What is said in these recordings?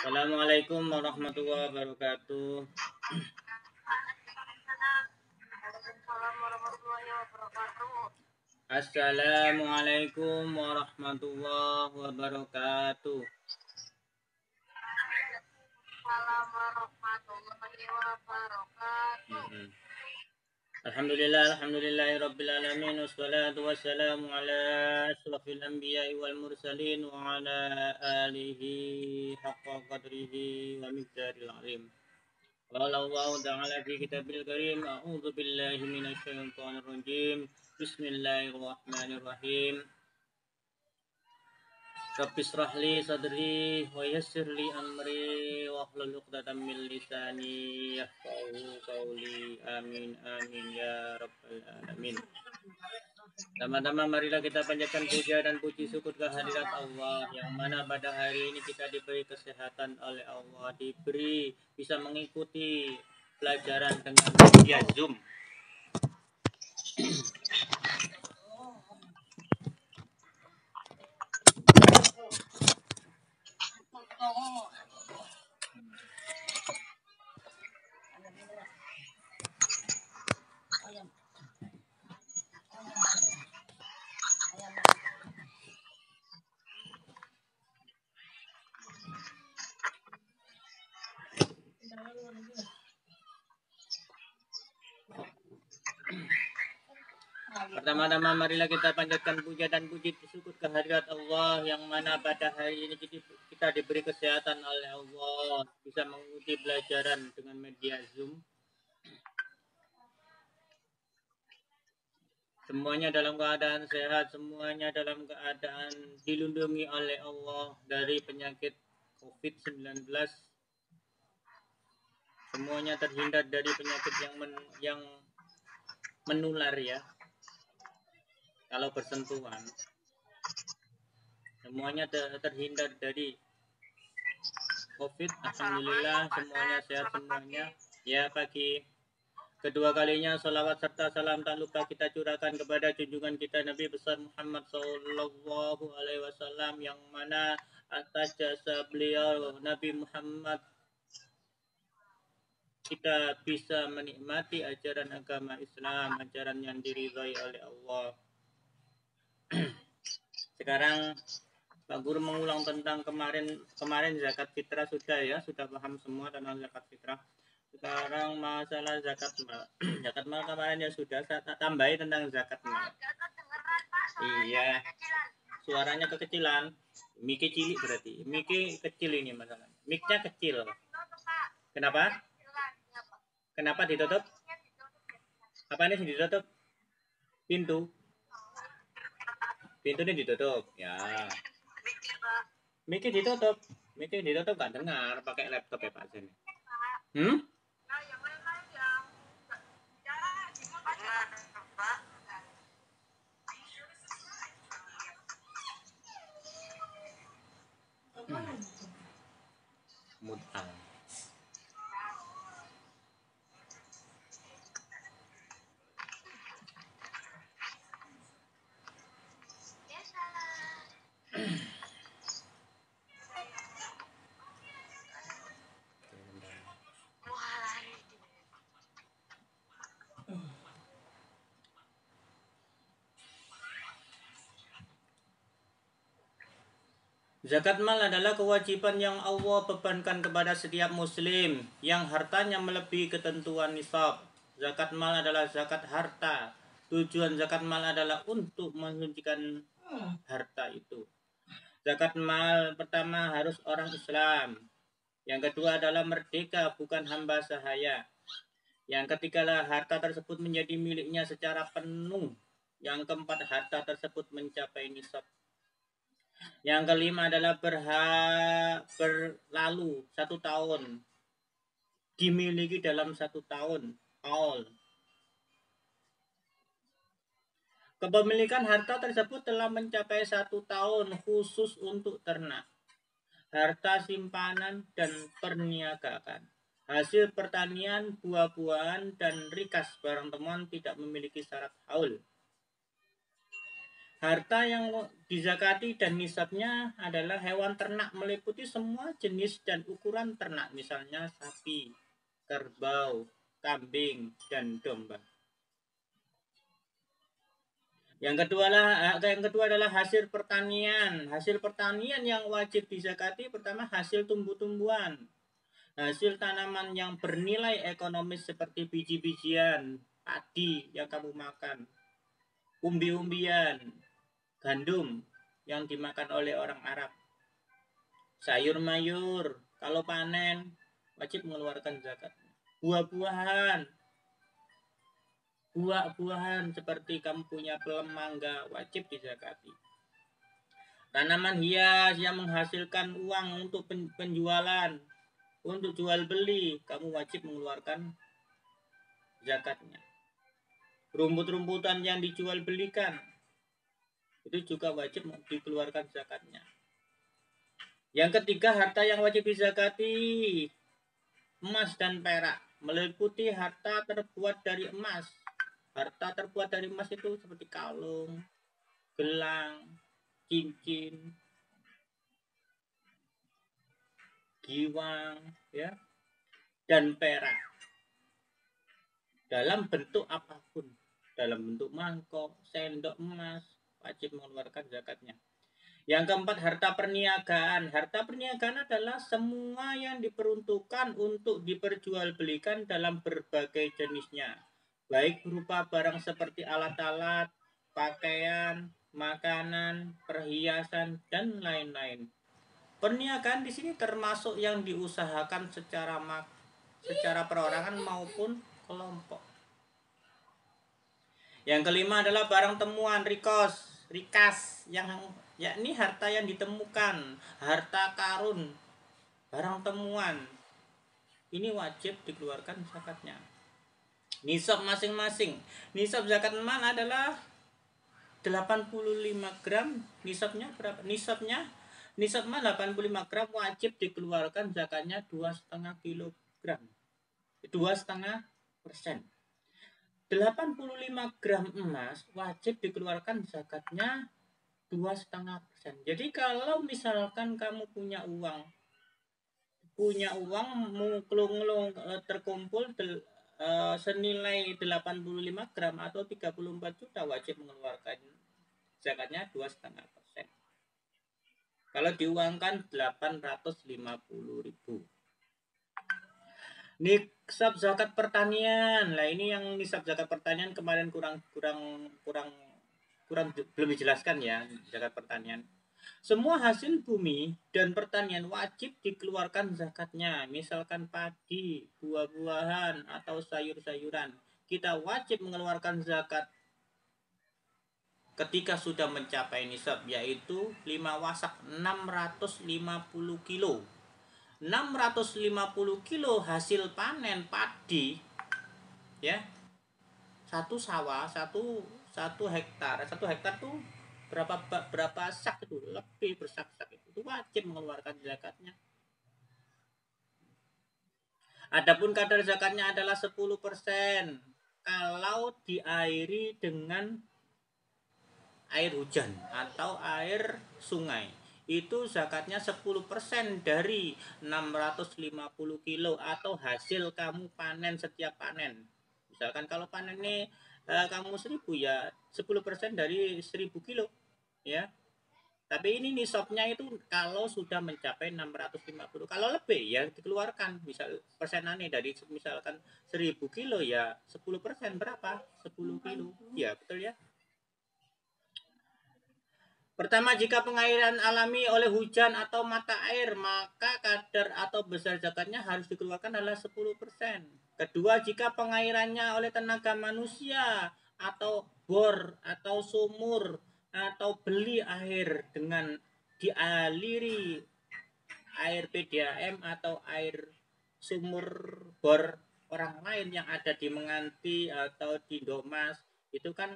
Assalamualaikum warahmatullahi wabarakatuh. Waalaikumsalam warahmatullahi wabarakatuh. Assalamualaikum warahmatullahi wabarakatuh. Waalaikumsalam warahmatullahi wabarakatuh. Mm-mm. Alhamdulillahirabbil alamin wassalatu wassalamu ala asyrafil anbiya'i wal mursalin wa ala alihi haqqa qadrihi wa miqdaril azim. Qala Allah ta'ala fi kitabil karim a'udzu billahi minasyaitonir rajim. Bismillahirrahmanirrahim. Rabbi shrah li sadri wa yassir li amri wa hlul 'uqdatam min lisani yafqahu qawli. Amin amin ya rabbal alamin. Sama-sama marilah kita panjatkan puja dan puji syukur kehadirat Allah yang mana pada hari ini kita diberi kesehatan oleh Allah, diberi bisa mengikuti pelajaran dengan media Zoom. Pertama-tama marilah kita panjatkan puja dan puji syukur kehadirat Allah yang mana pada hari ini kita diberi kesehatan oleh Allah, bisa mengikuti pelajaran dengan media Zoom. Semuanya dalam keadaan sehat, semuanya dalam keadaan dilindungi oleh Allah dari penyakit COVID-19. Semuanya terhindar dari penyakit yang menular ya. Kalau bersentuhan, semuanya terhindar dari COVID. Alhamdulillah semuanya sehat semuanya. Ya, pagi kedua kalinya salawat serta salam tak lupa kita curahkan kepada junjungan kita Nabi besar Muhammad Sallallahu Alaihi Wasallam yang mana atas jasa beliau Nabi Muhammad kita bisa menikmati ajaran agama Islam, ajaran yang diridhai oleh Allah. Sekarang Pak Guru mengulang tentang kemarin zakat fitrah sudah paham semua tentang zakat fitrah. Sekarang masalah zakat mal. Zakat mal kemarin ya sudah, saya tambahi tentang zakat mal. Iya. Suaranya kekecilan. Miki cilik berarti. Miki kecil ini masalahnya. Miknya kecil. Kenapa? Kenapa ditutup? Apa ini ditutup? Pintu. Pintunya ditutup. Ya. Miki ditutup gak dengar pakai laptop ya Pak Zen. Mut'al. Zakat mal adalah kewajiban yang Allah bebankan kepada setiap muslim yang hartanya melebihi ketentuan nisab. Zakat mal adalah zakat harta. Tujuan zakat mal adalah untuk mensucikan harta itu. Zakat mal pertama harus orang Islam. Yang kedua adalah merdeka, bukan hamba sahaya. Yang ketiga adalah harta tersebut menjadi miliknya secara penuh. Yang keempat, harta tersebut mencapai nisab. Yang kelima adalah berlalu 1 tahun, dimiliki dalam 1 tahun. All. Kepemilikan harta tersebut telah mencapai 1 tahun khusus untuk ternak, harta simpanan dan perniagaan. Hasil pertanian, buah-buahan, dan rikas barang temuan tidak memiliki syarat haul. Harta yang dizakati dan nisabnya adalah hewan ternak meliputi semua jenis dan ukuran ternak, misalnya sapi, kerbau, kambing, dan domba. Yang kedua adalah hasil pertanian. Hasil pertanian yang wajib dizakati pertama hasil tumbuh-tumbuhan, hasil tanaman yang bernilai ekonomis seperti biji-bijian, padi yang kamu makan, umbi-umbian, gandum yang dimakan oleh orang Arab, sayur mayur kalau panen wajib mengeluarkan zakat. Buah-buahan seperti kamu punya plem, mangga, wajib dizakati. Tanaman hias yang menghasilkan uang untuk penjualan, untuk jual beli, kamu wajib mengeluarkan zakatnya. Rumput-rumputan yang dijual belikan, itu juga wajib dikeluarkan zakatnya. Yang ketiga, harta yang wajib dizakati emas dan perak, meliputi harta terbuat dari emas. Harta terbuat dari emas itu seperti kalung, gelang, cincin, giwang, ya, dan perak. Dalam bentuk apapun, dalam bentuk mangkok, sendok emas, wajib mengeluarkan zakatnya. Yang keempat, harta perniagaan. Harta perniagaan adalah semua yang diperuntukkan untuk diperjualbelikan dalam berbagai jenisnya, baik berupa barang seperti alat-alat, pakaian, makanan, perhiasan, dan lain-lain. Perniagaan di sini termasuk yang diusahakan secara perorangan maupun kelompok. Yang kelima adalah barang temuan, rikas, yang yakni harta yang ditemukan, harta karun, barang temuan. Ini wajib dikeluarkan zakatnya. Nisab masing-masing. Nisab zakat mal adalah 85 gram. Nisabnya berapa? Nisab mal 85 gram, wajib dikeluarkan zakatnya 2,5 kilogram. 2,5%. 85 gram emas wajib dikeluarkan zakatnya 2,5%. Jadi kalau misalkan kamu punya uang mengkelung terkumpul senilai 85 gram atau 34 juta, wajib mengeluarkan zakatnya 2,5%. Kalau diuangkan 850.000. Nisab zakat pertanian. Nah, ini yang nisab zakat pertanian kemarin kurang belum dijelaskan ya, zakat pertanian. Semua hasil bumi dan pertanian wajib dikeluarkan zakatnya. Misalkan padi, buah-buahan, atau sayur-sayuran. Kita wajib mengeluarkan zakat ketika sudah mencapai nisab, yaitu 5 wasak, 650 kilo. 650 kilo hasil panen padi, ya, satu sawah, satu hektar tuh berapa sak itu, lebih bersak-sak itu wajib mengeluarkan zakatnya. Adapun kadar zakatnya adalah 10% kalau diairi dengan air hujan atau air sungai. Itu zakatnya 10% dari 650 kilo atau hasil kamu panen setiap panen. Misalkan kalau panen ini kamu 1000, ya 10% dari 1000 kilo, ya. Tapi ini nisabnya itu kalau sudah mencapai 650. Kalau lebih ya dikeluarkan. Misal persenannya dari misalkan 1000 kilo, ya 10% berapa? 10 kilo. Ya, betul ya. Pertama, jika pengairan alami oleh hujan atau mata air, maka kadar atau besar zakatnya harus dikeluarkan adalah 10%. Kedua, jika pengairannya oleh tenaga manusia atau bor atau sumur atau beli air dengan dialiri air PDAM atau air sumur bor orang lain yang ada di Menganti atau di Domas, itu kan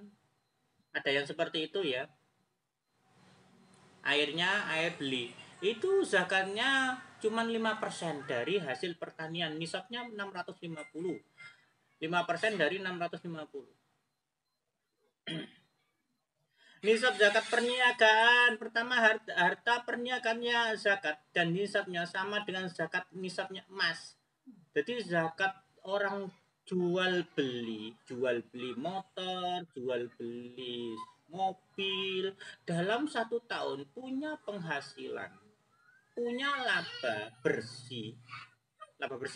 ada yang seperti itu ya. Airnya air beli. Itu zakatnya cuma 5% dari hasil pertanian. Nisabnya 650. 5% dari 650. Nisab zakat perniagaan. Pertama harta perniagaannya zakat dan nisabnya sama dengan zakat nisabnya emas. Jadi zakat orang jual beli motor, jual beli mobil dalam 1 tahun punya penghasilan, punya laba bersih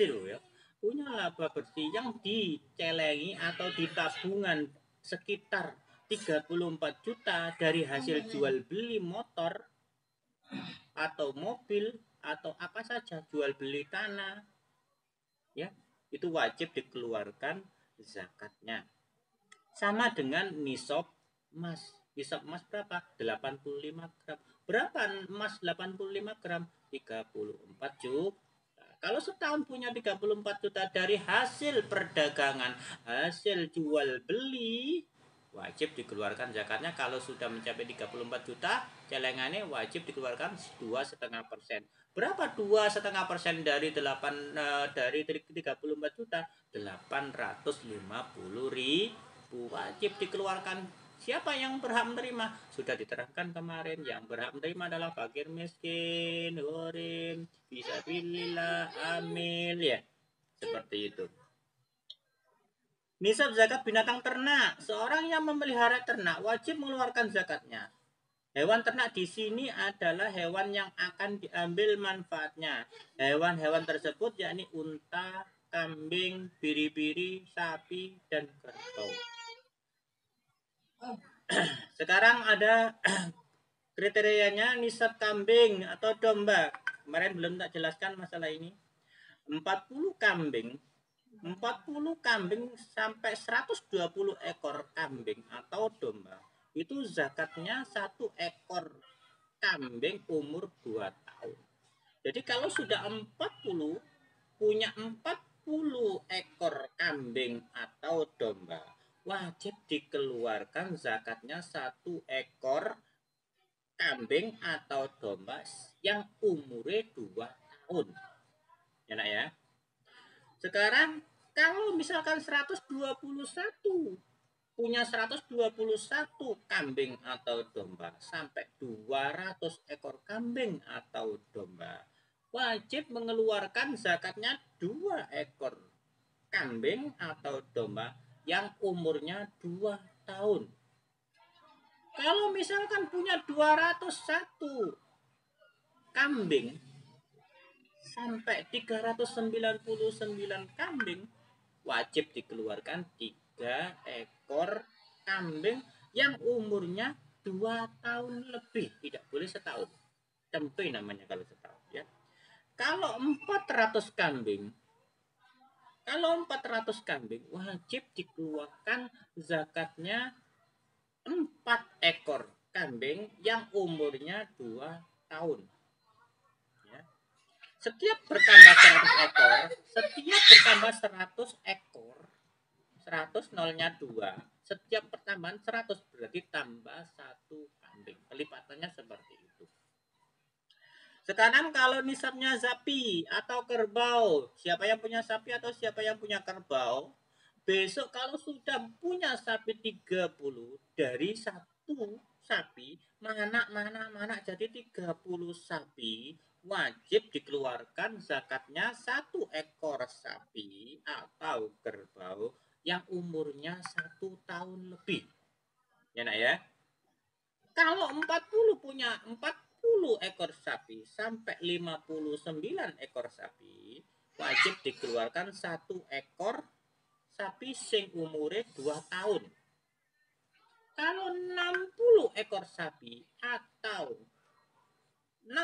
loh ya, punya laba bersih yang dicelengi atau di tabungan sekitar 34 juta dari hasil jual beli motor atau mobil atau apa saja, jual beli tanah ya, itu wajib dikeluarkan zakatnya. Sama dengan nisab emas. Nisab emas berapa? 85 gram. Berapa emas 85 gram? 34 juta. Kalau setahun punya 34 juta dari hasil perdagangan, hasil jual beli, wajib dikeluarkan zakatnya. Kalau sudah mencapai 34 juta, celengannya wajib dikeluarkan 2,5%. Berapa 2,5% dari 34 juta? 850.000 wajib dikeluarkan. Siapa yang berhak menerima? Sudah diterangkan kemarin, yang berhak menerima adalah fakir miskin, gharim, fisabilillah, amil ya. Seperti itu. Nisab zakat binatang ternak. Seorang yang memelihara ternak wajib mengeluarkan zakatnya. Hewan ternak di sini adalah hewan yang akan diambil manfaatnya. Hewan-hewan tersebut yakni unta, kambing, biri-biri, sapi, dan kerbau. Sekarang ada kriterianya nisab kambing atau domba. Kemarin belum tak jelaskan masalah ini. 40 kambing sampai 120 ekor kambing atau domba. Itu zakatnya 1 ekor kambing umur 2 tahun. Jadi kalau sudah 40, punya 40 ekor kambing atau domba, wajib dikeluarkan zakatnya 1 ekor kambing atau domba yang umurnya 2 tahun. Ya nak ya. Sekarang kalau misalkan 121 punya 121 kambing atau domba sampai 200 ekor kambing atau domba, wajib mengeluarkan zakatnya 2 ekor kambing atau domba yang umurnya 2 tahun. Kalau misalkan punya 201 kambing sampai 399 kambing, wajib dikeluarkan 3 ekor kambing yang umurnya 2 tahun lebih, tidak boleh setahun. Tempe namanya kalau setahun ya. Kalau 400 kambing wajib dikeluarkan zakatnya 4 ekor kambing yang umurnya 2 tahun. Ya. Setiap bertambah 100 ekor, 100 nolnya 2. Setiap pertambahan 100 berarti tambah 1 kambing. Pelipatannya seperti itu. Sekarang kalau nisabnya sapi atau kerbau, siapa yang punya sapi atau siapa yang punya kerbau, besok kalau sudah punya sapi 30, dari 1 sapi, mana jadi 30 sapi, wajib dikeluarkan zakatnya 1 ekor sapi atau kerbau yang umurnya 1 tahun lebih. Ya nak ya. Kalau 40 punya 40 ekor sapi sampai 59 ekor sapi, wajib dikeluarkan 1 ekor sapi sing umure 2 tahun. Kalau 60 ekor sapi atau 60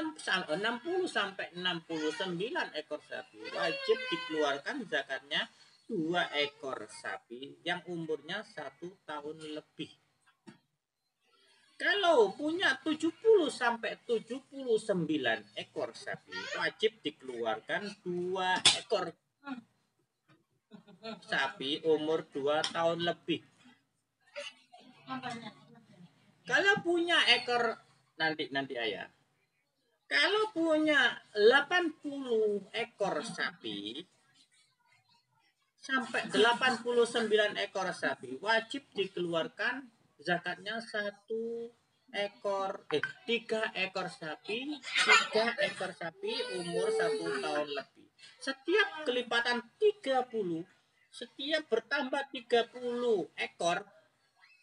sampai 69 ekor sapi, wajib dikeluarkan zakatnya 2 ekor sapi yang umurnya 1 tahun lebih. Kalau punya 70 sampai 79 ekor sapi, wajib dikeluarkan 2 ekor sapi umur 2 tahun lebih. Kalau punya ekor nanti ayah. Kalau punya 80 ekor sapi sampai 89 ekor sapi, wajib dikeluarkan zakatnya 3 ekor sapi, 3 ekor sapi umur 1 tahun lebih. Setiap kelipatan 30, setiap bertambah 30 ekor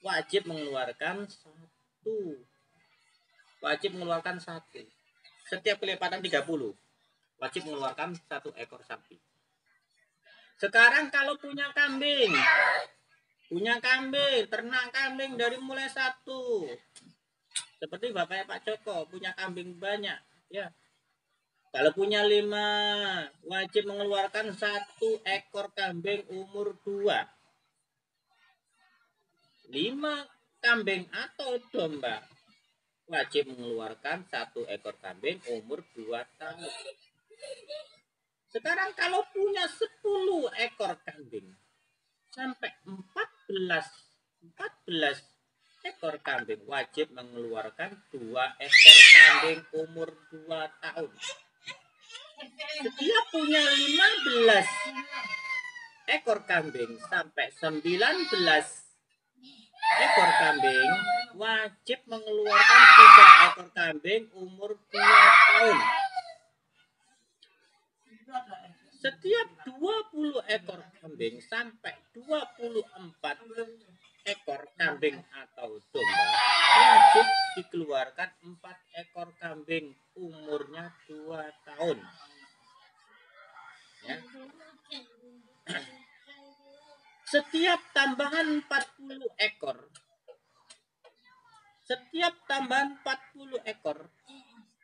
wajib mengeluarkan satu. Setiap kelipatan 30 wajib mengeluarkan 1 ekor sapi. Sekarang kalau punya kambing, ternak kambing dari mulai 1. Seperti Bapak Pak Joko punya kambing banyak, ya. Kalau punya 5, wajib mengeluarkan 1 ekor kambing umur 2. 5 kambing atau domba wajib mengeluarkan 1 ekor kambing umur 2 tahun. Sekarang kalau punya 10 ekor kambing sampai 14 ekor kambing wajib mengeluarkan 2 ekor kambing umur 2 tahun. Setiap punya 15 ekor kambing sampai 19 ekor kambing wajib mengeluarkan 3 ekor kambing umur 2 tahun. Setiap 20 ekor kambing sampai 24 ekor kambing atau domba wajib dikeluarkan 4 ekor kambing umurnya 2 tahun. Ya. Setiap tambahan 40 ekor,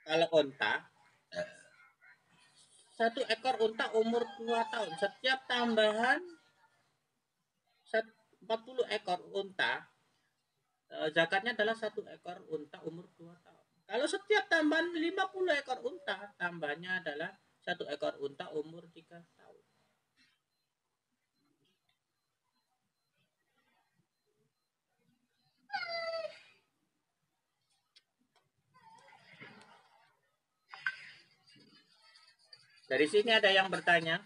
kalau unta, 1 ekor unta umur 2 tahun. Setiap tambahan 40 ekor unta, zakatnya adalah 1 ekor unta umur 2 tahun. Kalau setiap tambahan 50 ekor unta, tambahnya adalah 1 ekor unta umur 3 tahun. Dari sini ada yang bertanya.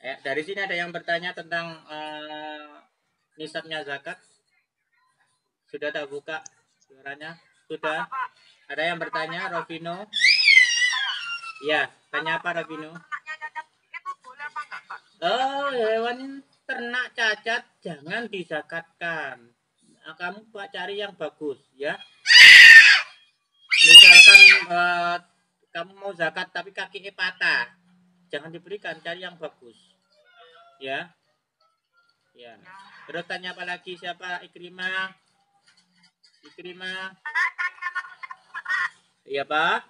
Dari sini ada yang bertanya tentang nisabnya zakat. Sudah tak buka suaranya? Sudah. Ada yang bertanya, Rovino? Ya, tanya apa Rovino? Oh, hewan ternak cacat jangan dizakatkan. Nah, kamu cari yang bagus, ya. Misalkan kamu mau zakat tapi kakinya patah, jangan diberikan, cari yang bagus, ya. Ya. Terus tanya apa lagi? Siapa? Ikrimah. Iya, Pak.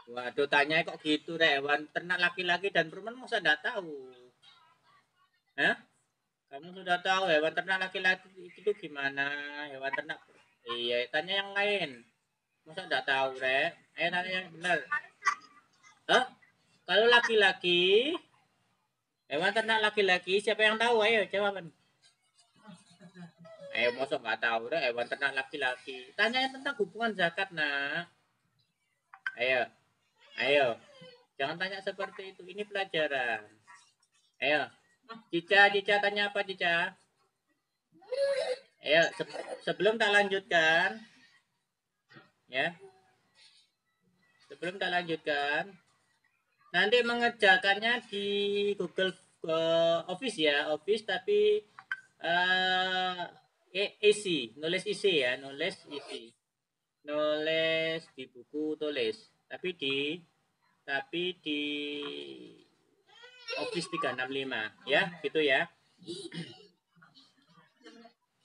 Waduh, tanya kok gitu, hewan ternak laki-laki dan perempuan masa enggak tahu? Hah? Kamu sudah tahu hewan ternak laki-laki itu gimana? Hewan ternak. Iya, tanya yang lain. Masa enggak tahu, Rek? Ayo tanya yang benar. Hah? Kalau laki-laki, hewan ternak laki-laki, siapa yang tahu? Ayo jawaban. Ayo, masa nggak tahu, Rek? Hewan ternak laki-laki. Tanya tentang hubungan zakat, nak. Ayo. Jangan tanya seperti itu. Ini pelajaran. Ayo. Cica tanya apa, Cica? Ayo, sebelum tak lanjutkan, ya. Sebelum tak lanjutkan, nanti mengerjakannya di Google Office ya, Office tapi isi, nulis isi ya, nulis di buku tulis, tapi di Office 365 ya, gitu ya.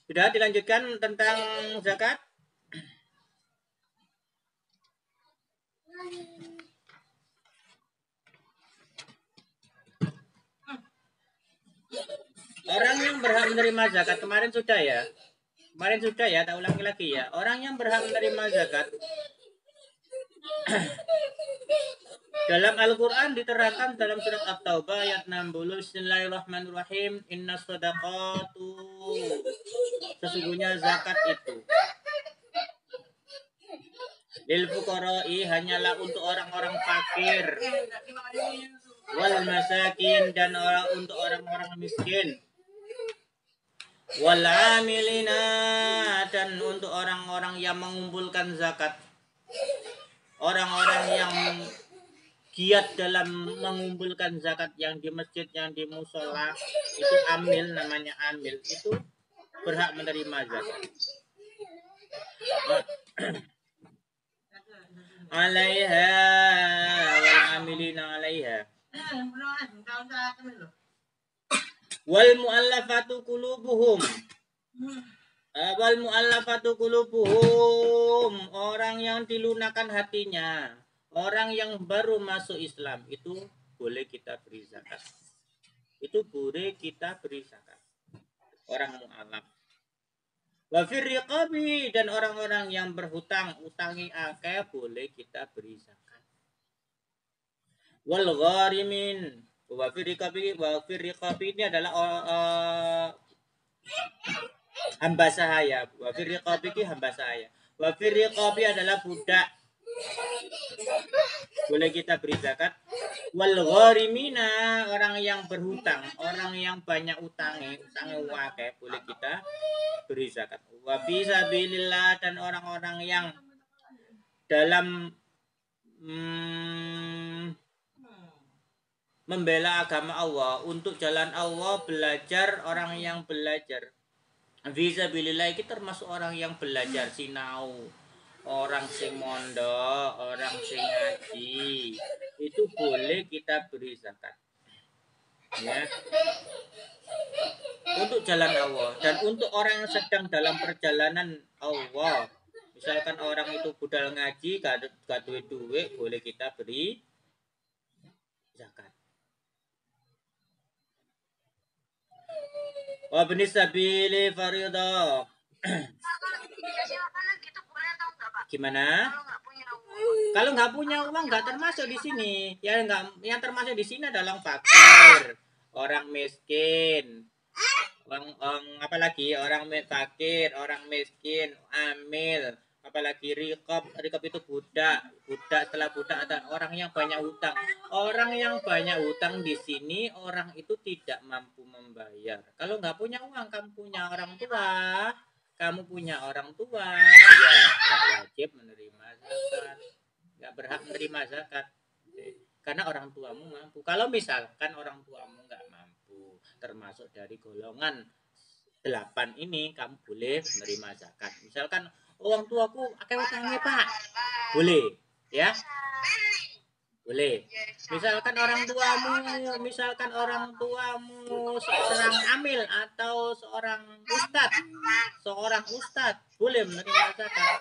Sudah dilanjutkan tentang zakat? Orang yang berhak menerima zakat kemarin sudah ya, tak ulangi lagi ya. Orang yang berhak menerima zakat dalam Al-Quran diterangkan dalam surat At-Taubah ayat 60. Bismillahirrahmanirrahim. Inna shadaqatu, sesungguhnya zakat itu Lil fuqara'i hanyalah untuk orang-orang fakir. Wal masakin dan untuk orang-orang miskin. Wal amilina dan untuk orang-orang yang mengumpulkan zakat. Orang-orang yang giat dalam mengumpulkan zakat yang di masjid, yang di musola, itu amil, namanya amil, itu berhak menerima zakat. Alaiha wal amilina alaiha wal muallafatu qulubuhum. Wal muallafatu qulubuhum, orang yang dilunakan hatinya, orang yang baru masuk Islam, itu boleh kita beri zakat. Itu boleh kita beri zakat. Orang mu'allaf. Wa fir riqabi, dan orang-orang yang berhutang, utangi akeh, boleh kita beri zakat. Wal gharimin, wa fir riqabi ini adalah hamba sahaya. Wa fir riqabi ini hamba sahaya. Wa fir riqabi adalah budak, boleh kita beri zakat. Wal gharimina, orang yang berhutang, orang yang banyak utangnya wakil, boleh kita beri zakat. Wa fi sabilillah, dan orang-orang yang dalam membela agama Allah, untuk jalan Allah, belajar, orang yang belajar. Fi sabilillah ini termasuk orang yang belajar sinau, orang sing mondok, orang sing ngaji, itu boleh kita beri zakat. Ya. Untuk jalan Allah, dan untuk orang yang sedang dalam perjalanan Allah, misalkan orang itu budal ngaji, gak duit, boleh kita beri zakat. Wa bin sabili fardhu. Dikasih makanan gitu boleh atau enggak, Pak? Gimana? Kalau nggak Kalau nggak punya uang. punya uang nggak termasuk di sini. Yang termasuk di sini adalah fakir, orang miskin, apalagi orang fakir, orang miskin, amil, apalagi rikop itu budak. Setelah budak ada orang yang banyak hutang. Orang yang banyak hutang di sini orang itu tidak mampu membayar. Kalau nggak punya uang, kamu punya orang tua, ya nggak wajib menerima zakat, nggak berhak menerima zakat, karena orang tuamu mampu. Kalau misalkan orang tuamu nggak mampu, termasuk dari golongan 8 ini, kamu boleh menerima zakat. Misalkan orang tuaku akeh utangnya, Pak, boleh, ya, boleh. Misalkan orang tuamu seorang amil atau seorang ustadz, boleh menerima zakat.